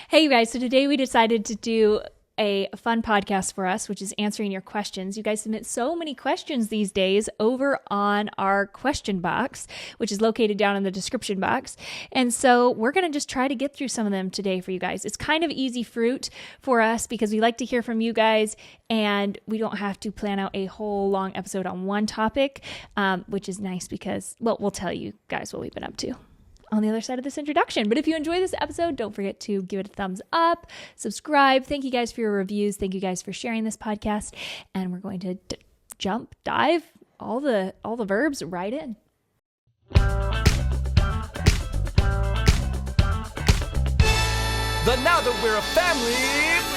Hey, you guys. So today we decided to do a fun podcast for us, which is answering your questions. You guys submit so many questions these days over on our question box, which is located down in the description box. And so we're going to just try to get through some of them today for you guys. It's kind of easy fruit for us because we like to hear from you guys and we don't have to plan out a whole long episode on one topic, which is nice because, well, we'll tell you guys what we've been up to on the other side of this introduction. But if you enjoy this episode, don't forget to give it a thumbs up, subscribe. Thank you guys for your reviews. Thank you guys for sharing this podcast. And we're going to dive all the verbs right in. The Now That We're a Family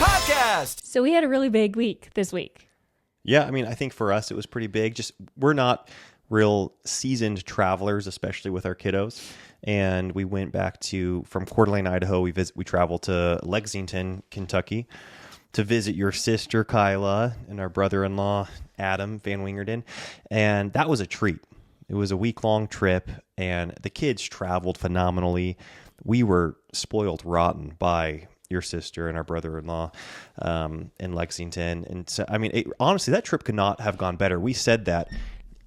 podcast. So we had a really big week this week. Yeah, I mean, I think for us it was pretty big. Just we're not real seasoned travelers, especially with our kiddos. And we went back from Coeur d'Alene, Idaho. We traveled to Lexington, Kentucky to visit your sister, Kyla, and our brother-in-law, Adam Van Wingerden. And that was a treat. It was a week-long trip, and the kids traveled phenomenally. We were spoiled rotten by your sister and our brother-in-law in Lexington. And so, I mean, honestly, that trip could not have gone better. We said that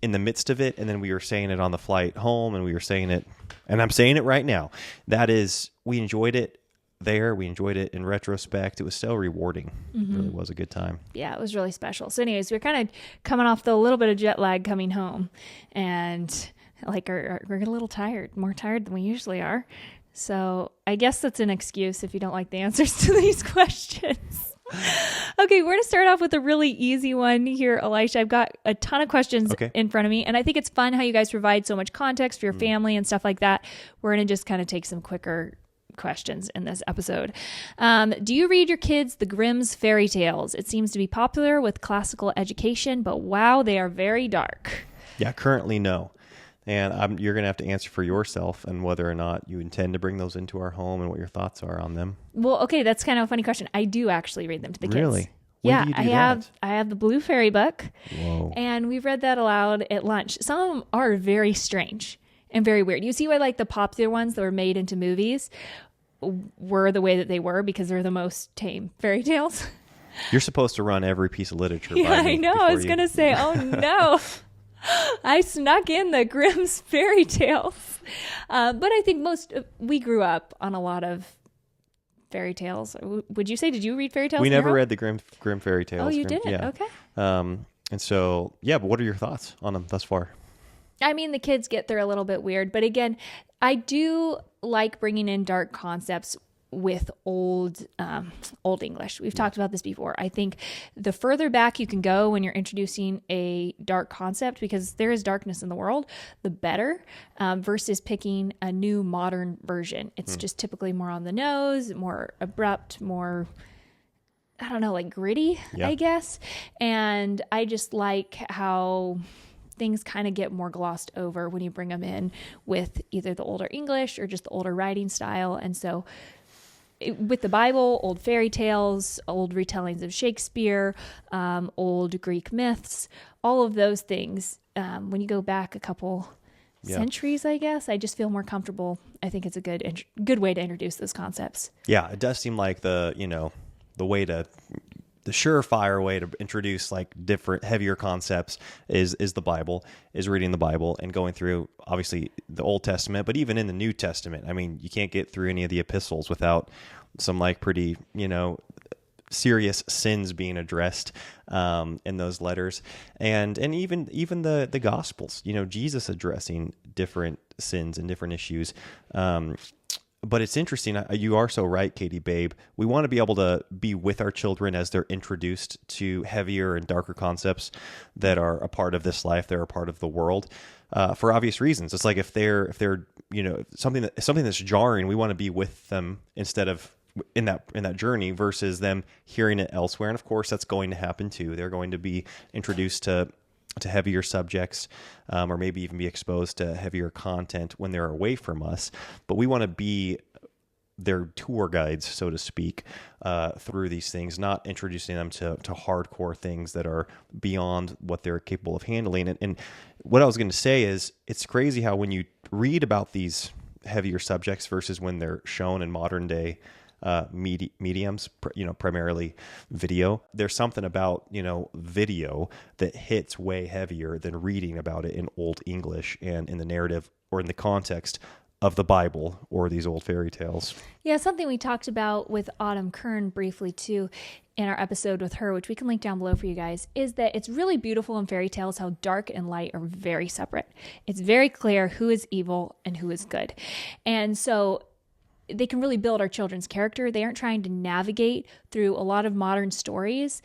in the midst of it, and then we were saying it on the flight home, and we were saying it, and I'm saying it right now. That is, we enjoyed it there. We enjoyed it in retrospect. It was so rewarding. It really was a good time. Yeah, it was really special. So anyways, we're kind of coming off the little bit of jet lag coming home, and like we're a little tired, more tired than we usually are. So I guess that's an excuse if you don't like the answers to these questions. Okay, we're going to start off with a really easy one here, Elisha. I've got a ton of questions in front of me, and I think it's fun how you guys provide so much context for your family and stuff like that. We're going to just kind of take some quicker questions in this episode. Do you read your kids the Grimm's fairy tales? It seems to be popular with classical education, but wow, they are very dark. Yeah, currently no. And you're going to have to answer for yourself and whether or not you intend to bring those into our home and what your thoughts are on them. Well, okay, that's kind of a funny question. I do actually read them to the kids. Really? Yeah, I have the Blue Fairy book. Whoa. And we've read that aloud at lunch. Some of them are very strange and very weird. You see why like the popular ones that were made into movies were the way that they were because they're the most tame fairy tales. You're supposed to run every piece of literature Yeah, by me. I know. I was going to say, oh no. I snuck in the Grimm's fairy tales. But I think we grew up on a lot of fairy tales. Would you say, did you read fairy tales? We never read the Grimm fairy tales. Oh, you didn't? Yeah. Okay. And so, yeah, but what are your thoughts on them thus far? I mean, the kids they're a little bit weird, but again, I do like bringing in dark concepts with old English. We've talked about this before. I think the further back you can go when you're introducing a dark concept, because there is darkness in the world, the better, versus picking a new modern version. It's just typically more on the nose, more abrupt, more, I don't know, like gritty, I guess. And I just like how things kind of get more glossed over when you bring them in with either the older English or just the older writing style. And so with the Bible, old fairy tales, old retellings of Shakespeare, old Greek myths, all of those things, when you go back a couple centuries, I guess, I just feel more comfortable. I think it's a good way to introduce those concepts. Yeah, it does seem like the surefire way to introduce like different heavier concepts is the Bible, is reading the Bible and going through obviously the Old Testament, but even in the New Testament. I mean, you can't get through any of the epistles without some like pretty, serious sins being addressed in those letters. And even the Gospels, Jesus addressing different sins and different issues. But it's interesting. You are so right, Katie, babe. We want to be able to be with our children as they're introduced to heavier and darker concepts that are a part of this life. They're a part of the world for obvious reasons. It's like if they're something that's jarring, we want to be with them instead of in that journey versus them hearing it elsewhere. And of course, that's going to happen too. They're going to be introduced to heavier subjects, or maybe even be exposed to heavier content when they're away from us. But we want to be their tour guides, so to speak, through these things, not introducing them to hardcore things that are beyond what they're capable of handling. And what I was going to say is, it's crazy how when you read about these heavier subjects versus when they're shown in modern day mediums, primarily video. There's something about, video that hits way heavier than reading about it in Old English and in the narrative or in the context of the Bible or these old fairy tales. Yeah, something we talked about with Autumn Kern briefly too in our episode with her, which we can link down below for you guys, is that it's really beautiful in fairy tales how dark and light are very separate. It's very clear who is evil and who is good. And so they can really build our children's character. They aren't trying to navigate through a lot of modern stories.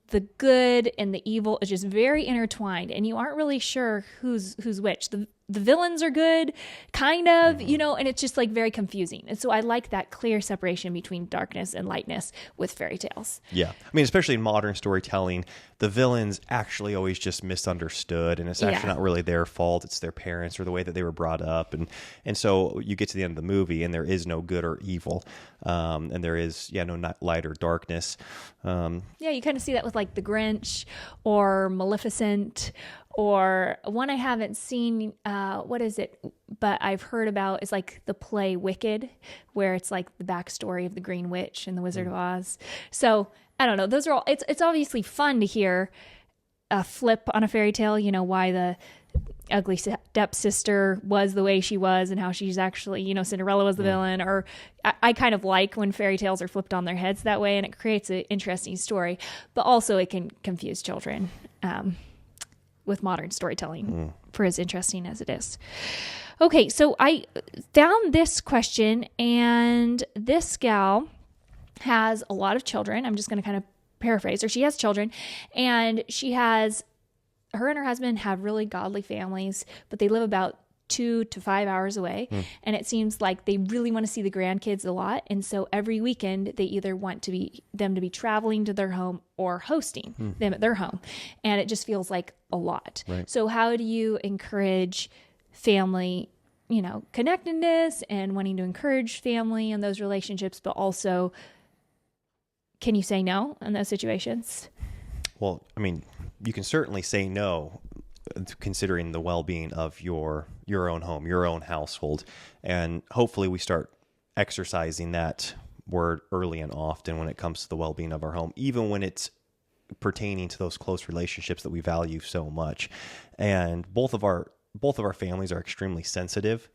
The good and the evil is just very intertwined, and you aren't really sure who's which. The villains are good, kind of, and it's just like very confusing. And so I like that clear separation between darkness and lightness with fairy tales. Yeah. I mean, especially in modern storytelling, the villains actually always just misunderstood, and it's actually not really their fault. It's their parents or the way that they were brought up. And so you get to the end of the movie and there is no good or evil. And there is, no light or darkness. You kind of see that with like The Grinch or Maleficent, or one I haven't seen, what is it? But I've heard about is like the play Wicked, where it's like the backstory of the Green Witch and the Wizard of Oz. So I don't know. Those are all, it's obviously fun to hear a flip on a fairy tale, why the ugly stepsister was the way she was and how she's actually, Cinderella was the villain. Or I kind of like when fairy tales are flipped on their heads that way, and it creates an interesting story, but also it can confuse children. With modern storytelling for as interesting as it is. Okay, so I found this question, and this gal has a lot of children. I'm just going to kind of paraphrase her. She has children, and her and her husband have really godly families, but they live about 2 to 5 hours away. And it seems like they really want to see the grandkids a lot. And so every weekend they either want them to be traveling to their home or hosting them at their home. And it just feels like a lot. Right. So how do you encourage family, connectedness and wanting to encourage family and those relationships, but also can you say no in those situations? Well, I mean, you can certainly say no, considering the well-being of your own home, your own household. And hopefully we start exercising that word early and often when it comes to the well-being of our home, even when it's pertaining to those close relationships that we value so much. And both of our families are extremely sensitive.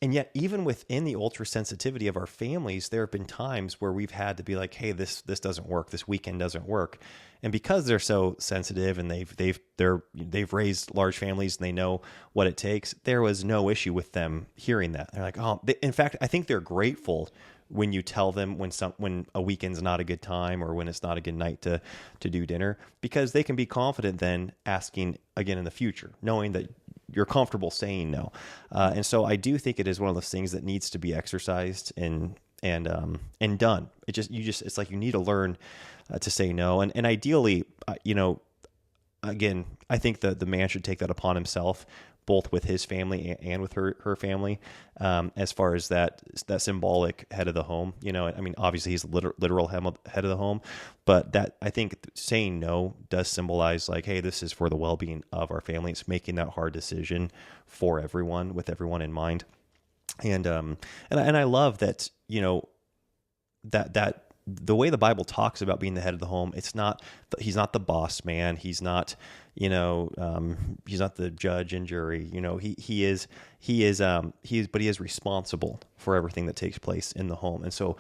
And yet, even within the ultra sensitivity of our families, there have been times where we've had to be like, hey, this doesn't work. This weekend doesn't work. And because they're so sensitive and they've raised large families and they know what it takes, there was no issue with them hearing that. They're like, in fact, I think they're grateful when you tell them when a weekend's not a good time or when it's not a good night to do dinner, because they can be confident then asking again in the future, knowing that you're comfortable saying no. And so I do think it is one of those things that needs to be exercised and done. It's like you need to learn to say no. And ideally, again, I think the man should take that upon himself, both with his family and with her family, as far as that symbolic head of the home. I mean, obviously he's the literal head of the home, but that I think saying no does symbolize like, hey, this is for the well-being of our family. It's making that hard decision for everyone, with everyone in mind. And I love that, that the way the Bible talks about being the head of the home, he's not the boss man. He's not, he's not the judge and jury. He is responsible for everything that takes place in the home. And so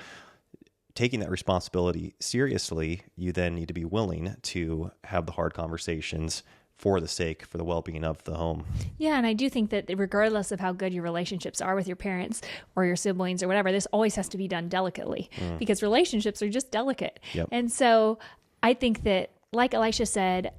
taking that responsibility seriously, you then need to be willing to have the hard conversations for the well-being of the home. Yeah, and I do think that regardless of how good your relationships are with your parents or your siblings or whatever, this always has to be done delicately because relationships are just delicate. Yep. And so I think that, like Elisha said,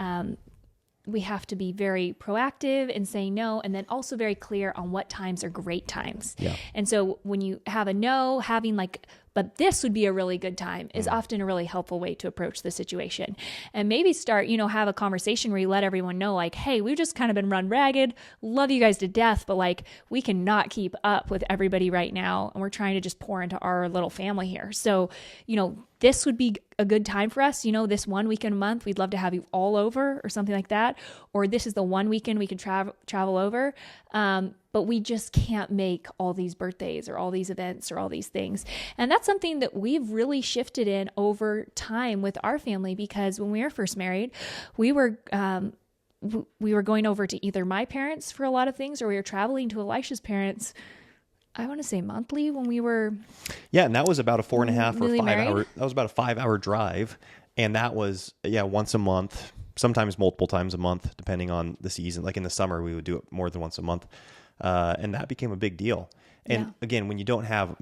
we have to be very proactive in saying no, and then also very clear on what times are great times. Yeah. And so when you have a no, having like, but this would be a really good time is often a really helpful way to approach the situation. And maybe start, have a conversation where you let everyone know like, hey, we've just kind of been run ragged. Love you guys to death, but like we cannot keep up with everybody right now. And we're trying to just pour into our little family here. So, this would be a good time for us. This one weekend a month, we'd love to have you all over or something like that. Or this is the one weekend we can travel over. But we just can't make all these birthdays or all these events or all these things. And that's something that we've really shifted in over time with our family, because when we were first married, we were going over to either my parents for a lot of things, or we were traveling to Elisha's parents, I want to say monthly when we were. Yeah. And that was about a 4.5 or 5 married. hour, that was about a 5-hour drive. And that was, once a month, sometimes multiple times a month, depending on the season. Like in the summer, we would do it more than once a month. And that became a big deal. And again, when you don't have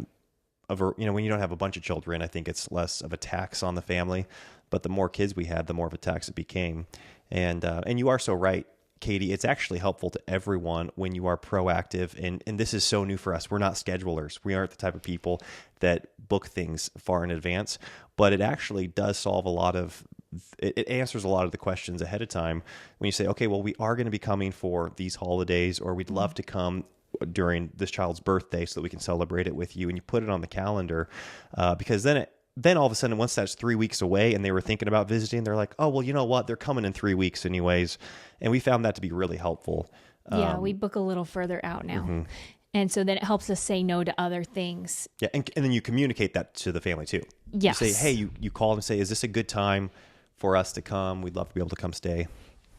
when you don't have a bunch of children, I think it's less of a tax on the family, but the more kids we had, the more of a tax it became. And you are so right, Katie, it's actually helpful to everyone when you are proactive. And this is so new for us. We're not schedulers. We aren't the type of people that book things far in advance, but it actually does solve it answers a lot of the questions ahead of time when you say, okay, well, we are going to be coming for these holidays, or we'd love to come during this child's birthday so that we can celebrate it with you. And you put it on the calendar, because then all of a sudden, once that's 3 weeks away and they were thinking about visiting, they're like, oh, well, you know what? They're coming in 3 weeks anyways. And we found that to be really helpful. Yeah, we book a little further out now. Mm-hmm. And so then it helps us say no to other things. Yeah, and then you communicate that to the family too. Yes. You say, hey, you call and say, is this a good time for us to come? We'd love to be able to come stay.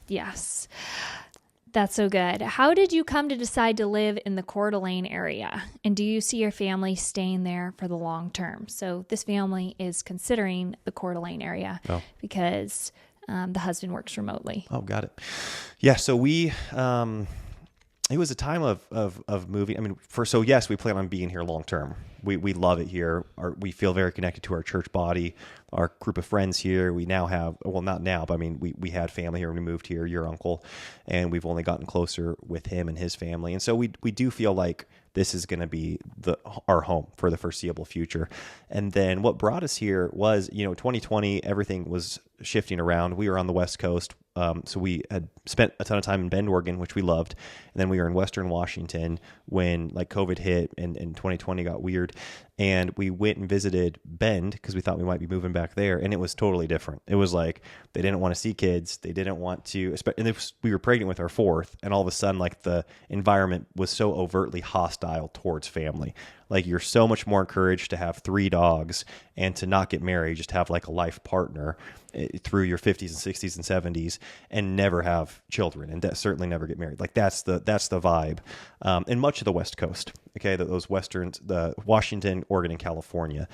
Yes. That's so good. How did you come to decide to live in the Coeur d'Alene area? And do you see your family staying there for the long term? So this family is considering the Coeur d'Alene area because the husband works remotely. Oh, got it. Yeah. So we, it was a time of moving. I mean, yes, we plan on being here long term. We love it here. We feel very connected to our church body, our group of friends here. We now have, well, not now, but I mean, we had family here when we moved here, your uncle, and we've only gotten closer with him and his family. And so we do feel like this is going to be our home for the foreseeable future. And then what brought us here was, 2020, everything was shifting around. We were on the West Coast. So we had spent a ton of time in Bend, Oregon, which we loved. And then we were in Western Washington when COVID hit and 2020 got weird. And we went and visited Bend because we thought we might be moving back there. And it was totally different. It was like they didn't want to see kids. They didn't want to, and we were pregnant with our fourth. And all of a sudden, the environment was so overtly hostile towards family. Like you're so much more encouraged to have 3 dogs and to not get married, just have a life partner through your 50s and 60s and 70s and never have children and certainly never get married. That's the vibe in much of the West Coast. Okay, those westerns, the Washington, Oregon, and California,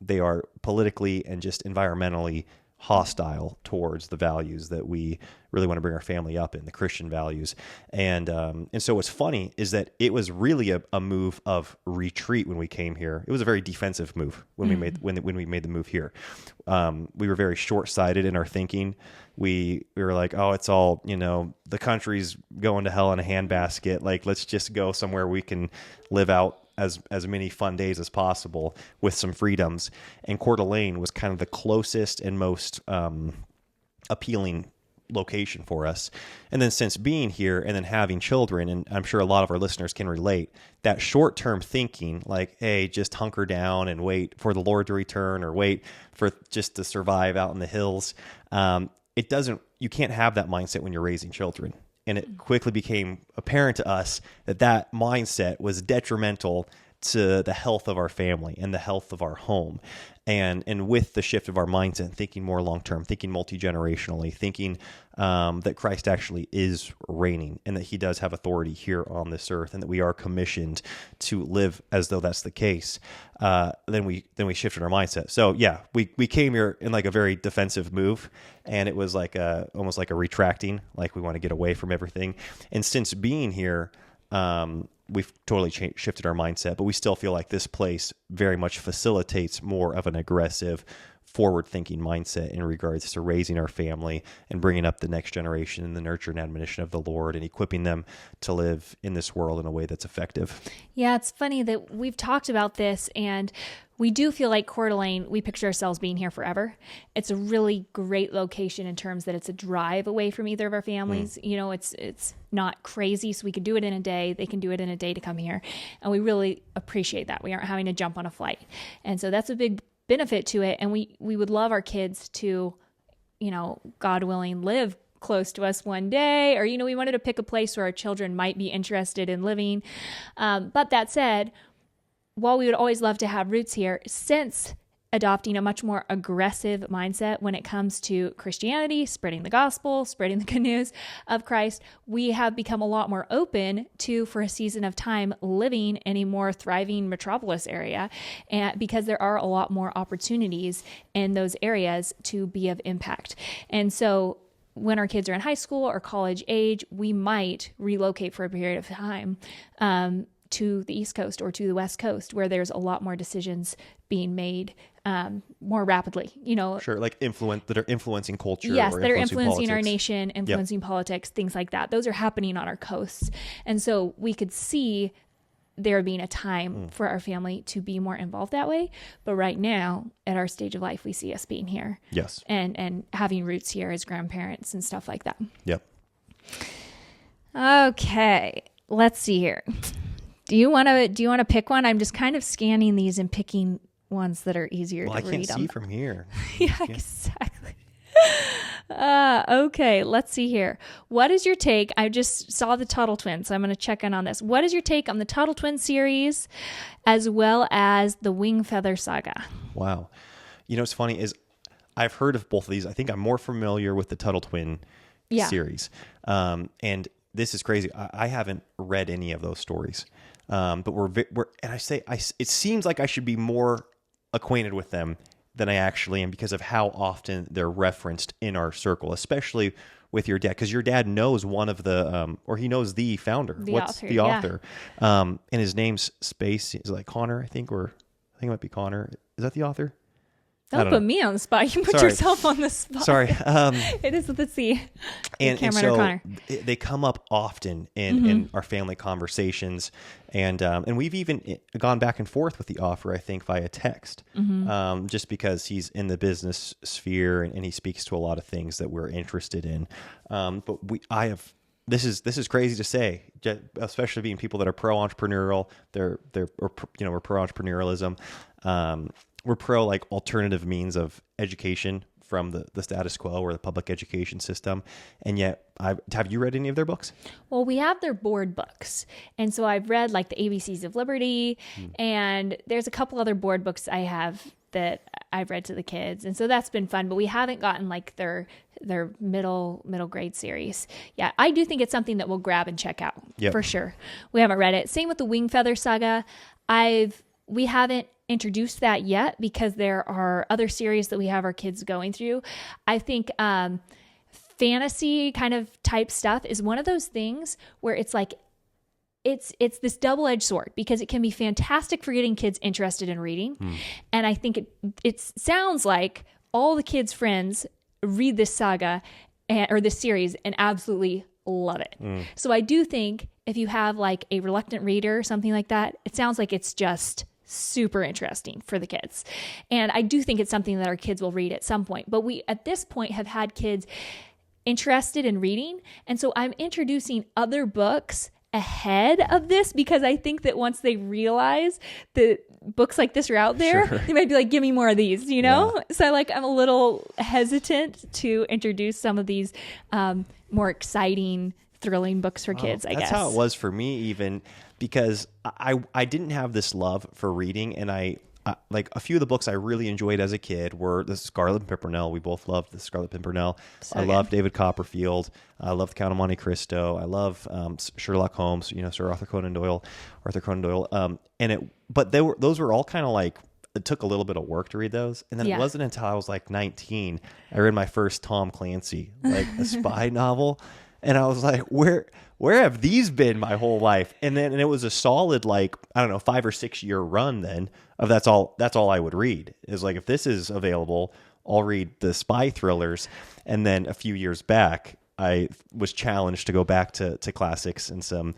they are politically and just environmentally hostile towards the values that we really want to bring our family up in, the Christian values. And so what's funny is that it was really a move of retreat when we came here. It was a very defensive move when we made the move here. We were very short-sighted in our thinking. We were like, oh, it's all, the country's going to hell in a handbasket. Let's just go somewhere we can live out as many fun days as possible with some freedoms. And Coeur d'Alene was kind of the closest and most appealing location for us. And then since being here and then having children, and I'm sure a lot of our listeners can relate, that short-term thinking, hey, just hunker down and wait for the Lord to return or wait for just to survive out in the hills. You can't have that mindset when you're raising children. And it quickly became apparent to us that mindset was detrimental to the health of our family and the health of our home. And with the shift of our mindset, thinking more long-term, thinking multi-generationally, thinking that Christ actually is reigning and that he does have authority here on this earth and that we are commissioned to live as though that's the case, then we shifted our mindset. So yeah, we came here in a very defensive move, and it was almost like a retracting, we want to get away from everything. And since being here, we've totally shifted our mindset, but we still feel like this place very much facilitates more of an aggressive, forward-thinking mindset in regards to raising our family and bringing up the next generation in the nurture and admonition of the Lord and equipping them to live in this world in a way that's effective. Yeah, it's funny that we've talked about this, and we do feel like Coeur d'Alene, we picture ourselves being here forever. It's a really great location in terms that it's a drive away from either of our families. It's not crazy, so we can do it in a day. They can do it in a day to come here. And we really appreciate that. We aren't having to jump on a flight. And so that's a big benefit to it. And we would love our kids to, God willing, live close to us one day, or, we wanted to pick a place where our children might be interested in living. But that said, while we would always love to have roots here, since adopting a much more aggressive mindset when it comes to Christianity, spreading the gospel, spreading the good news of Christ, we have become a lot more open to, for a season of time, living in a more thriving metropolis area, and because there are a lot more opportunities in those areas to be of impact. And so when our kids are in high school or college age, we might relocate for a period of time to the East Coast or to the West Coast, where there's a lot more decisions being made more rapidly, Sure, like that are influencing culture. Yes, or that are influencing our politics. nation, influencing politics, things like that. Those are happening on our coasts. And so we could see there being a time for our family to be more involved that way. But right now, at our stage of life, we see us being here. Yes. And having roots here as grandparents and stuff like that. Yep. Okay, let's see here. Do you want to pick one? I'm just kind of scanning these and picking ones that are easier to read. I can't see from here. Yeah, exactly. Okay, let's see here. What is your take? I just saw the Tuttle Twins, so I'm going to check in on this. What is your take on the Tuttle Twin series as well as the Wingfeather Saga? Wow. What's funny is I've heard of both of these. I think I'm more familiar with the Tuttle Twin series. And this is crazy. I haven't read any of those stories. But it seems like I should be more acquainted with them than I actually am because of how often they're referenced in our circle, especially with your dad, because your dad knows one of the, or he knows the founder. What's the author? And his name's Space. Is it like Connor, I think it might be Connor. Is that the author? Don't put me on the spot. You put yourself on the spot. Sorry. It is, let's see. And Cameron so or Connor. they come up often in our family conversations. And we've even gone back and forth with the author, I think, via text, just because he's in the business sphere and he speaks to a lot of things that we're interested in. But this is crazy to say, especially being people that are pro-entrepreneurial. We're pro-entrepreneurialism. We're pro like alternative means of education from the status quo or the public education system. And yet, have you read any of their books? Well, we have their board books. And so I've read like the ABCs of Liberty, and there's a couple other board books I have that I've read to the kids. And so that's been fun, but we haven't gotten like their middle grade series. Yeah, I do think it's something that we'll grab and check out for sure. We haven't read it. Same with the Wingfeather Saga. We haven't introduced that yet because there are other series that we have our kids going through. I think fantasy kind of type stuff is one of those things where it's like it's this double-edged sword because it can be fantastic for getting kids interested in reading. And I think it sounds like all the kids' friends read this saga or this series and absolutely love it. So I do think if you have like a reluctant reader or something like that, it sounds like it's just super interesting for the kids. And I do think it's something that our kids will read at some point. But we, at this point, have had kids interested in reading. And so I'm introducing other books ahead of this because I think that once they realize that books like this are out there, they might be like, give me more of these, Yeah. So I'm a little hesitant to introduce some of these more exciting, thrilling books for kids, I guess. That's how it was for me even, because I didn't have this love for reading, and I like a few of the books I really enjoyed as a kid were the Scarlet Pimpernel. We both loved the Scarlet Pimpernel. I love David Copperfield. I love Count of Monte Cristo. I love Sherlock Holmes. Sir Arthur Conan Doyle. But those were all kind of like, it took a little bit of work to read those, and then it wasn't until I was like 19 I read my first Tom Clancy, like a spy novel. And I was like, where have these been my whole life? And it was a solid, 5 or 6 year run then of that's all I would read. Is like, if this is available, I'll read the spy thrillers. And then a few years back, I was challenged to go back to classics and some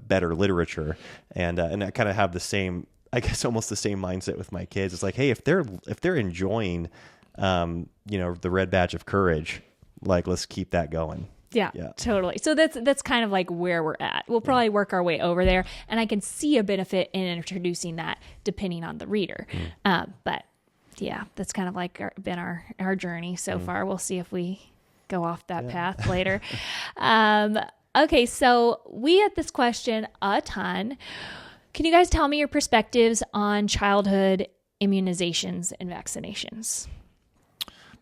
better literature. And I kind of have the same, I guess almost the same mindset with my kids. It's like, hey, if they're enjoying the Red Badge of Courage, like, let's keep that going. Yeah, totally. So that's kind of like where we're at. We'll probably work our way over there, and I can see a benefit in introducing that depending on the reader. But Yeah, that's kind of like been our journey so far. We'll see if we go off that path later. Okay, so we had this question a ton. Can you guys tell me your perspectives on childhood immunizations and vaccinations?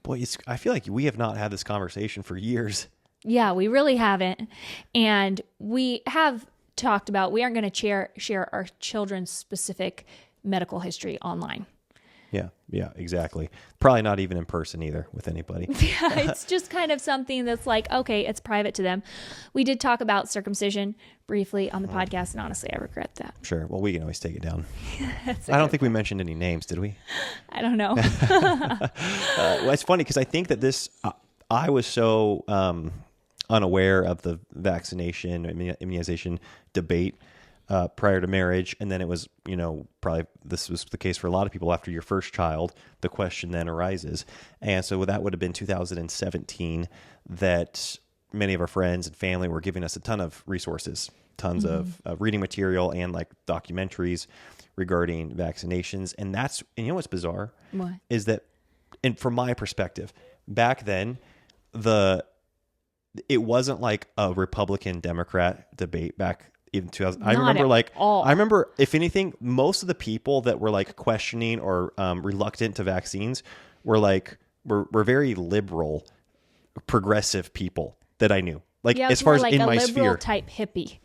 Boy, I feel like we have not had this conversation for years. Yeah, we really haven't. And we have talked about we aren't going to share our children's specific medical history online. Yeah, exactly. Probably not even in person either with anybody. Yeah, it's just kind of something that's like, okay, it's private to them. We did talk about circumcision briefly on the podcast, and honestly, I regret that. Sure. Well, we can always take it down. I don't think we mentioned any names, did we? I don't know. Well, it's funny because I think that I was so unaware of the vaccination, immunization debate prior to marriage. And then it was, probably this was the case for a lot of people after your first child, the question then arises. And so that would have been 2017 that many of our friends and family were giving us a ton of resources, tons of reading material and like documentaries regarding vaccinations. And you know what's bizarre? What? Is that, and from my perspective, back then, it wasn't like a Republican Democrat debate back in 2000. I remember, if anything, most of the people that were like questioning or reluctant to vaccines were very liberal, progressive people that I knew. Like, as far as like in my a sphere, liberal type hippie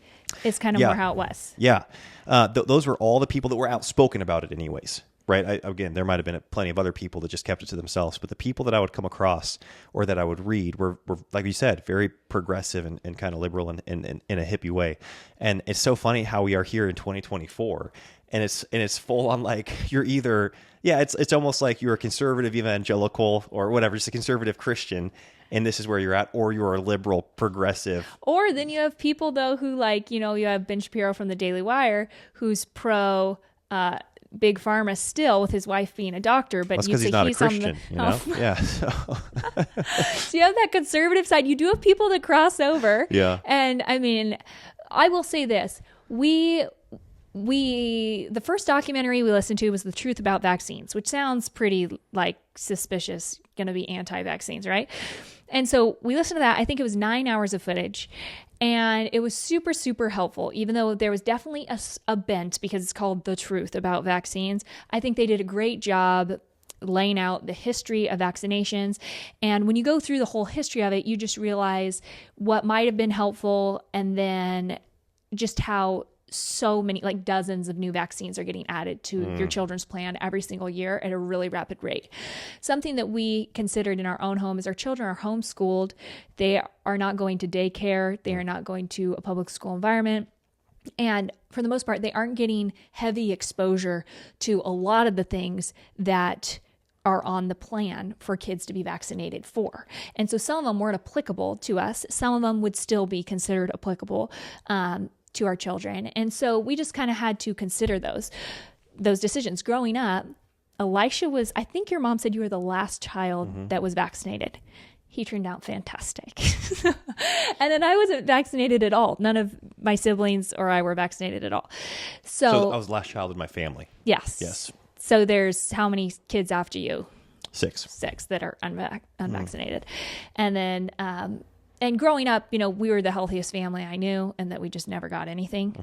is kind of more how it was. Yeah. Those were all the people that were outspoken about it anyways. Right. Again, there might have been plenty of other people that just kept it to themselves, but the people that I would come across or that I would read were like you said, very progressive and kind of liberal in a hippie way. And it's so funny how we are here in 2024 and it's full on like you're either, it's almost like you're a conservative evangelical or whatever, just a conservative Christian. And this is where you're at, or you're a liberal progressive. Or then you have people though, who you have Ben Shapiro from the Daily Wire, who's pro, Big Pharma still with his wife being a doctor, but because he's not a Christian, Yeah. So. So you have that conservative side. You do have people that cross over. Yeah. And I mean, I will say this: the first documentary we listened to was The Truth About Vaccines, which sounds pretty like suspicious, going to be anti-vaccines, right? And so we listened to that. I think it was 9 hours of footage. And it was super, super helpful, even though there was definitely a bent because it's called The Truth About Vaccines. I think they did a great job laying out the history of vaccinations. And when you go through the whole history of it, you just realize what might have been helpful and then just how so many, like dozens of new vaccines are getting added to your children's plan every single year at a really rapid rate. Something that we considered in our own home is our children are homeschooled. They are not going to daycare. They are not going to a public school environment. And for the most part, they aren't getting heavy exposure to a lot of the things that are on the plan for kids to be vaccinated for. And so some of them weren't applicable to us. Some of them would still be considered applicable to our children. And so we just kind of had to consider those decisions. Growing up, Elisha was, I think your mom said you were the last child that was vaccinated. He turned out fantastic. And then I wasn't vaccinated at all. None of my siblings or I were vaccinated at all. So I was the last child in my family. Yes. So there's how many kids after you? 6 that are unvaccinated. And then, and growing up, we were the healthiest family I knew and that we just never got anything.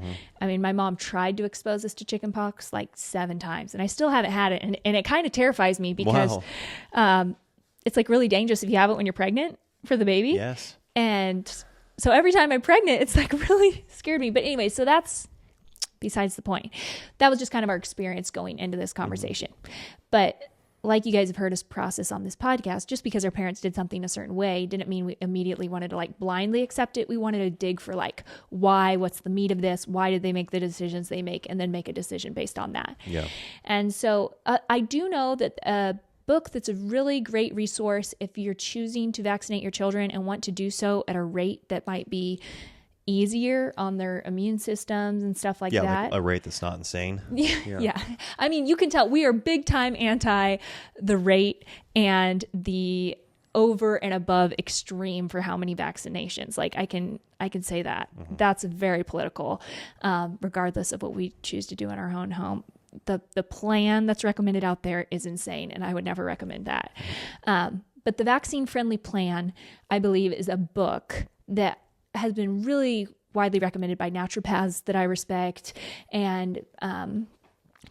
I mean, my mom tried to expose us to chickenpox like 7 times and I still haven't had it. And it kind of terrifies me because it's like really dangerous if you have it when you're pregnant for the baby. Yes. And so every time I'm pregnant, it's like really scared me. But anyway, so that's besides the point. That was just kind of our experience going into this conversation. But like you guys have heard us process on this podcast, just because our parents did something a certain way didn't mean we immediately wanted to like blindly accept it. We wanted to dig for like, why, what's the meat of this? Why did they make the decisions they make? And then make a decision based on that. Yeah. And so I do know that a book that's a really great resource if you're choosing to vaccinate your children and want to do so at a rate that might be easier on their immune systems and stuff like that. Like a rate that's not insane. Yeah. I mean, you can tell we are big time anti the rate and the over and above extreme for how many vaccinations. Like I can say that. That's very political, regardless of what we choose to do in our own home. the plan that's recommended out there is insane, and I would never recommend that. But the Vaccine Friendly Plan, I believe, is a book that has been really widely recommended by naturopaths that I respect, and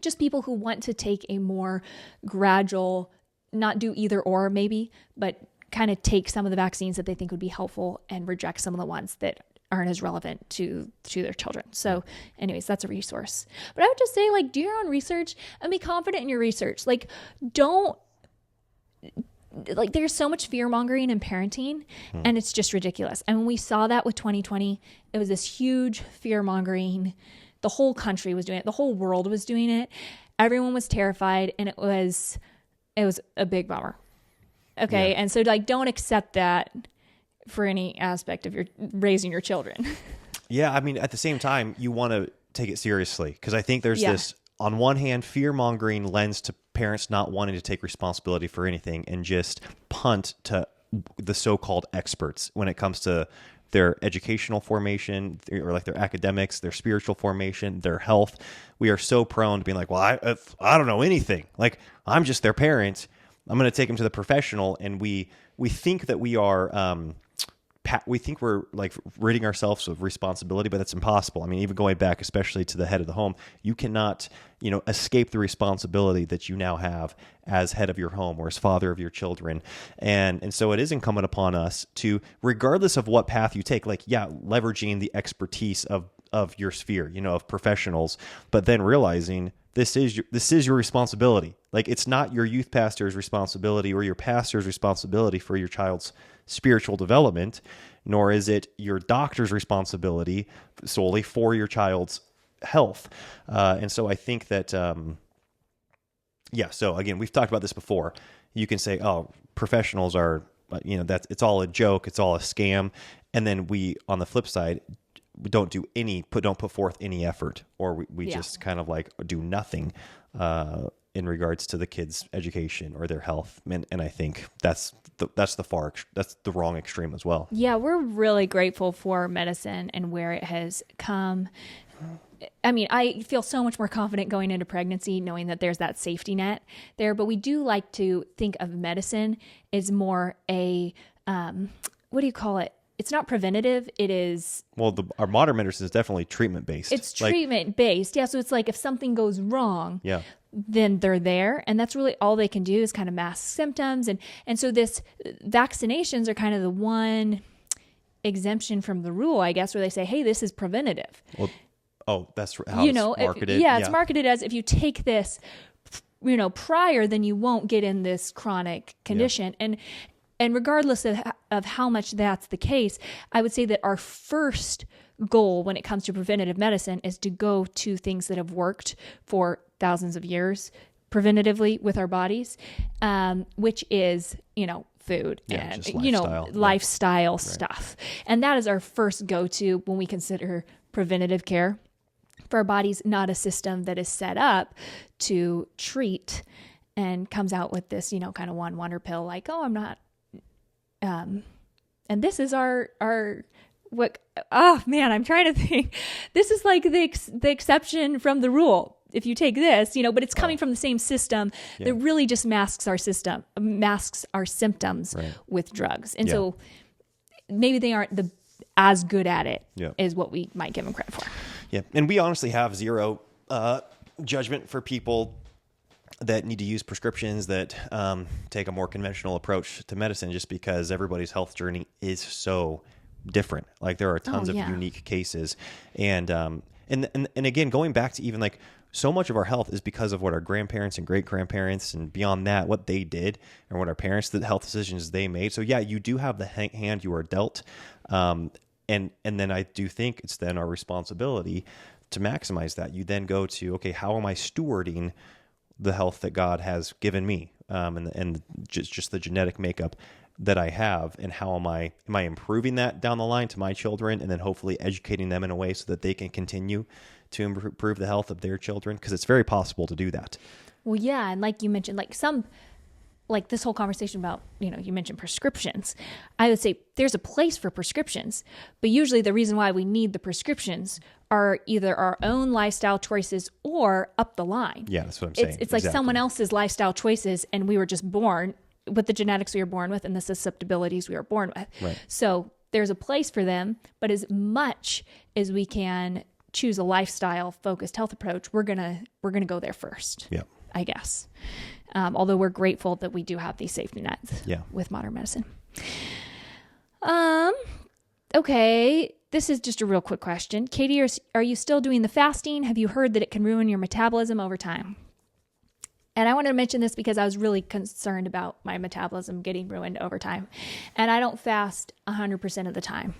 just people who want to take a more gradual, not do either or maybe, but kind of take some of the vaccines that they think would be helpful and reject some of the ones that aren't as relevant to their children. So anyways, that's a resource. But I would just say, like, do your own research and be confident in your research. Like, there's so much fear mongering in parenting, and it's just ridiculous. And when we saw that with 2020, it was this huge fear mongering. The whole country was doing it. The whole world was doing it. Everyone was terrified, and it was a big bummer. Okay. Yeah. And so, like, don't accept that for any aspect of your raising your children. Yeah. I mean, at the same time, you want to take it seriously, because I think there's this, on one hand, fear-mongering lens to parents not wanting to take responsibility for anything and just punt to the so-called experts when it comes to their educational formation, or like their academics, their spiritual formation, their health. We are so prone to being like, well, I don't know anything. Like, I'm just their parent. I'm going to take them to the professional. And we think that we are, we think we're like ridding ourselves of responsibility, but that's impossible. I mean, even going back, especially to the head of the home, you cannot, escape the responsibility that you now have as head of your home or as father of your children. And so it is incumbent upon us to, regardless of what path you take, like, leveraging the expertise of your sphere, of professionals, but then realizing this is your responsibility. Like, it's not your youth pastor's responsibility or your pastor's responsibility for your child's spiritual development, nor is it your doctor's responsibility solely for your child's health. And so I think that, so again, we've talked about this before. You can say, oh, professionals are, it's all a joke, it's all a scam. And then we, on the flip side, don't put forth any effort, or we just kind of like do nothing in regards to the kids' education or their health. And I think that's the wrong extreme as well. Yeah, we're really grateful for medicine and where it has come. I mean, I feel so much more confident going into pregnancy knowing that there's that safety net there, but we do like to think of medicine as more a, what do you call it? It's not preventative. It is... Well, our modern medicine is definitely treatment-based. It's treatment-based. Yeah, so it's like if something goes wrong, then they're there. And that's really all they can do is kind of mask symptoms. And so vaccinations are kind of the one exemption from the rule, I guess, where they say, hey, this is preventative. Well, that's how it's marketed. It's marketed as if you take this, prior, then you won't get in this chronic condition. Yeah. And regardless of how much that's the case, I would say that our first goal when it comes to preventative medicine is to go to things that have worked for thousands of years preventatively with our bodies, which is, food and, lifestyle stuff. And that is our first go-to when we consider preventative care for our bodies, not a system that is set up to treat and comes out with this, kind of one wonder pill, like, oh, I'm not, and this is I'm trying to think. This is like the exception from the rule. If you take this, but it's coming from the same system that really just masks our symptoms with drugs. And so maybe they aren't as good at it as what we might give them credit for. Yeah. And we honestly have zero, judgment for people that need to use prescriptions that take a more conventional approach to medicine, just because everybody's health journey is so different. Like, there are tons of unique cases. And again, going back to even like so much of our health is because of what our grandparents and great grandparents and beyond that, what they did, and what our parents, the health decisions they made. So you do have the hand you are dealt. And then I do think it's then our responsibility to maximize that. You then go to, okay, how am I stewarding the health that God has given me, and just the genetic makeup that I have, and how am I improving that down the line to my children, and then hopefully educating them in a way so that they can continue to improve the health of their children, because it's very possible to do that. Well, yeah, and like you mentioned, like like this whole conversation about, you mentioned prescriptions. I would say there's a place for prescriptions, but usually the reason why we need the prescriptions are either our own lifestyle choices or up the line. Yeah, that's what I'm saying. It's like someone else's lifestyle choices, and we were just born with the genetics we were born with and the susceptibilities we were born with. Right. So there's a place for them, but as much as we can choose a lifestyle focused health approach, we're gonna go there first. Yeah. I guess. Although we're grateful that we do have these safety nets with modern medicine. Okay. This is just a real quick question. Katie, are you still doing the fasting? Have you heard that it can ruin your metabolism over time? And I wanted to mention this because I was really concerned about my metabolism getting ruined over time. And I don't fast 100% of the time,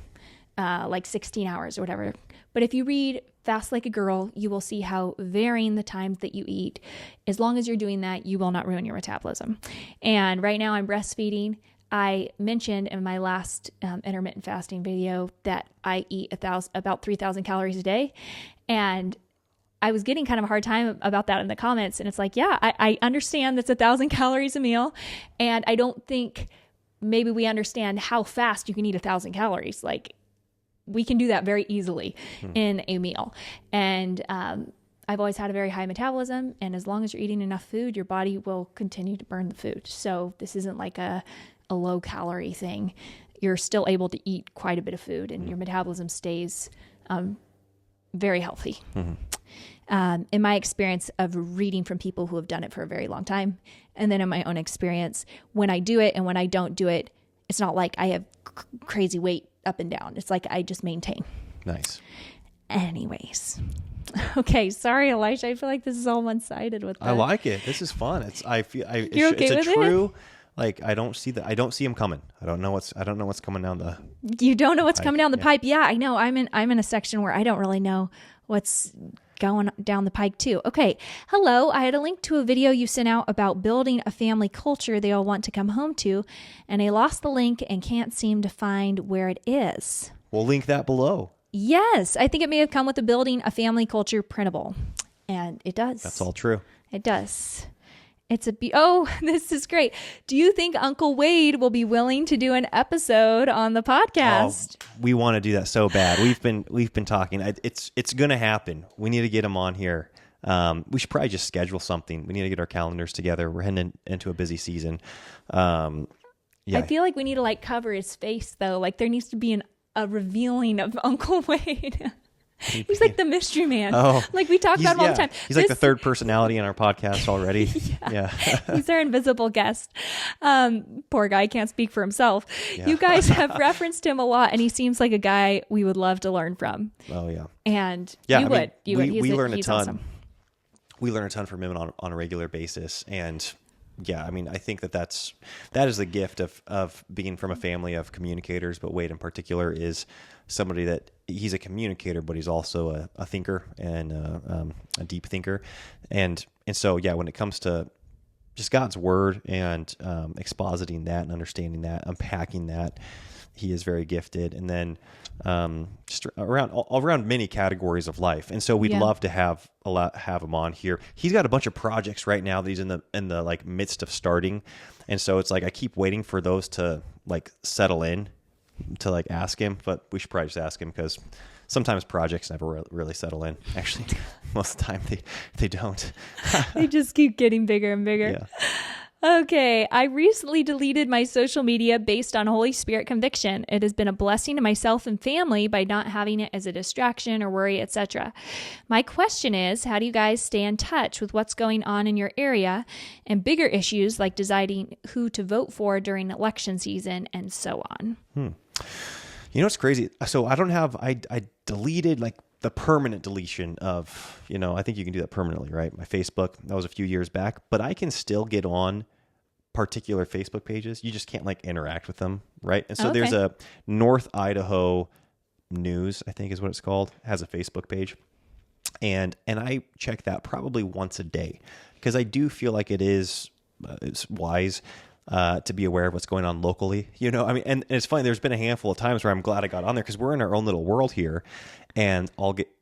like 16 hours or whatever. But if you read Fast Like a Girl, you will see how varying the times that you eat. As long as you're doing that, you will not ruin your metabolism. And right now I'm breastfeeding. I mentioned in my last intermittent fasting video that I eat about 3,000 calories a day. And I was getting kind of a hard time about that in the comments. And it's like, yeah, I understand that's 1,000 calories a meal. And I don't think maybe we understand how fast you can eat 1,000 calories. Like, we can do that very easily in a meal. And I've always had a very high metabolism. And as long as you're eating enough food, your body will continue to burn the food. So this isn't like a low calorie thing. You're still able to eat quite a bit of food, and your metabolism stays very healthy. In my experience of reading from people who have done it for a very long time, and then in my own experience, when I do it and when I don't do it, it's not like I have crazy weight up and down. It's like I just maintain. Nice. Anyways. Okay. Sorry, Elisha. I feel like this is all one-sided with that. I like it. This is fun. It's okay it's with true. Like, I don't see him coming. I don't know what's coming down the. You don't know what's coming down the pipe. Yeah, I know. I'm in a section where I don't really know what's going down the pike too. Okay. Hello. I had a link to a video you sent out about building a family culture they all want to come home to, and I lost the link and can't seem to find where it is. We'll link that below. Yes. I think it may have come with the building a family culture printable, and it does. That's all true. It does. This is great. Do you think Uncle Wade will be willing to do an episode on the podcast? Oh, we want to do that so bad. We've been talking. It's going to happen. We need to get him on here. We should probably just schedule something. We need to get our calendars together. We're heading into a busy season. Yeah. I feel like we need to cover his face though. Like there needs to be a revealing of Uncle Wade. He's like the mystery man. Oh, like we talk about him all the time. He's like the third personality in our podcast already. Yeah. He's our invisible guest. Poor guy can't speak for himself. Yeah. You guys have referenced him a lot, and he seems like a guy we would love to learn from. Oh yeah. And you would. We learn a ton. Awesome. We learn a ton from him on a regular basis, and yeah, I mean, I think that is the gift of being from a family of communicators. But Wade in particular is somebody that he's a communicator, but he's also a thinker and a deep thinker. And so, yeah, when it comes to just God's word and expositing that and understanding that, unpacking that, he is very gifted. And then just around many categories of life. And so we'd love to have him on here. He's got a bunch of projects right now that he's in the midst of starting. And so it's like I keep waiting for those to settle in to ask him, but we should probably just ask him because sometimes projects never really settle in. Actually, most of the time they don't. They just keep getting bigger and bigger. Yeah. Okay, I recently deleted my social media based on Holy Spirit conviction. It has been a blessing to myself and family by not having it as a distraction or worry, etc. My question is, how do you guys stay in touch with what's going on in your area and bigger issues like deciding who to vote for during election season and so on? You know what's crazy? So I deleted the permanent deletion of, I think you can do that permanently, right? My Facebook, that was a few years back, but I can still get on particular Facebook pages. You just can't interact with them, right? And so there's a North Idaho News, I think is what it's called, has a Facebook page. And I check that probably once a day because I do feel like it's wise to be aware of what's going on locally, and it's funny. There's been a handful of times where I'm glad I got on there because we're in our own little world here, and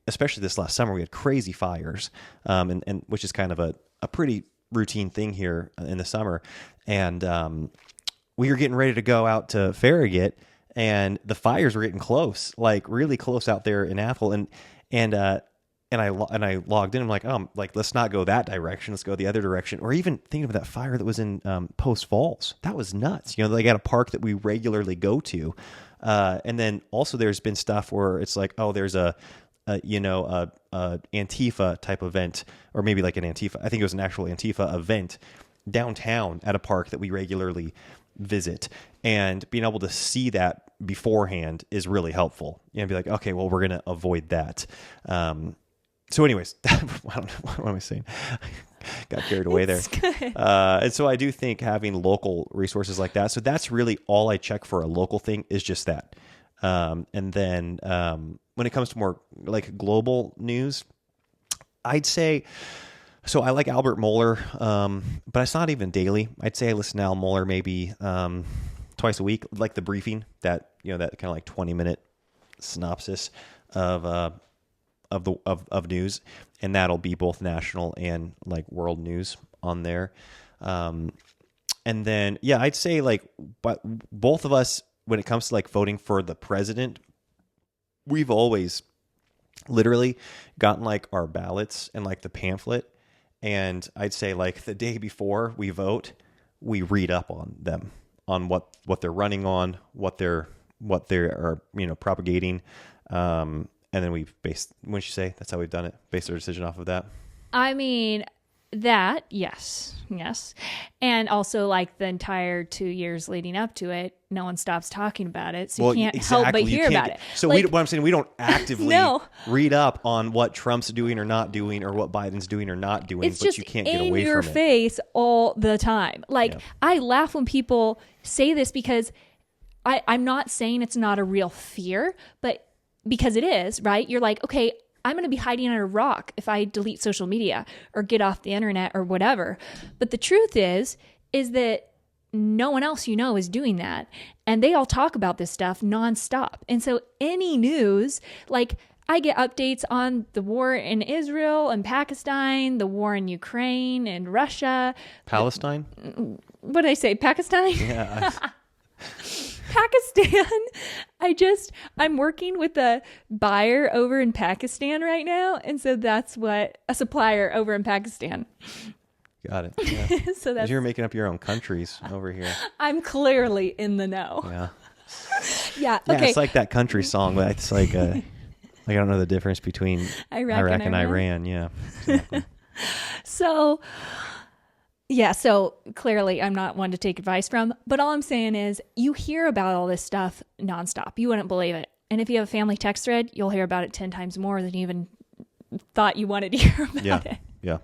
especially this last summer, we had crazy fires, and which is kind of a pretty routine thing here in the summer. And we were getting ready to go out to Farragut, and the fires were getting close, like really close out there in Athol. And I logged in. I'm like, let's not go that direction. Let's go the other direction. Or even thinking of that fire that was in Post Falls. That was nuts. They got a park that we regularly go to. And then also there's been stuff where it's like, there's a Antifa type event, or maybe like an Antifa. I think it was an actual Antifa event downtown at a park that we regularly visit, and being able to see that beforehand is really helpful. Be like, okay, well, we're going to avoid that. So anyways, what am I saying? Got carried away there. And so I do think having local resources like that. So that's really all I check for a local thing is just that. And then when it comes to more like global news, I'd say, so I like Albert Mohler, but it's not even daily. I'd say I listen to Al Mohler maybe twice a week, like the briefing, that that kind of like 20-minute synopsis of news, and that'll be both national and like world news on there. And then I'd say but both of us, when it comes to like voting for the president, we've always literally gotten like our ballots and like the pamphlet. And I'd say like the day before we vote, we read up on them, on what they're running on, what they are propagating. And then we've based, wouldn't you say that's how we've done it? Based our decision off of that. I mean, that, yes. And also like the entire 2 years leading up to it, no one stops talking about it. So you can't help but hear about it. So what I'm saying, we don't actively read up on what Trump's doing or not doing, or what Biden's doing or not doing, it's just you can't get away from it. in your face all the time. I laugh when people say this, because I'm not saying it's not a real fear, but because it is, right? You're like, okay, I'm going to be hiding under a rock if I delete social media or get off the internet or whatever. But the truth is that no one else is doing that. And they all talk about this stuff nonstop. And so any news, like I get updates on the war in Israel and Pakistan, the war in Ukraine and Russia. Palestine? What did I say? Pakistan? Yeah. Pakistan. I'm working with a buyer over in Pakistan right now. And so that's what a supplier over in Pakistan. Got it. Yeah. So that's, you're making up your own countries over here. I'm clearly in the know. Yeah. Yeah. Yeah, Okay. it's like that country song, but it's like I don't know the difference between Iraq and Iran. Yeah. Exactly. So clearly I'm not one to take advice from, but all I'm saying is you hear about all this stuff nonstop. You wouldn't believe it. And if you have a family text thread, you'll hear about it 10 times more than you even thought you wanted to hear about it. Yeah.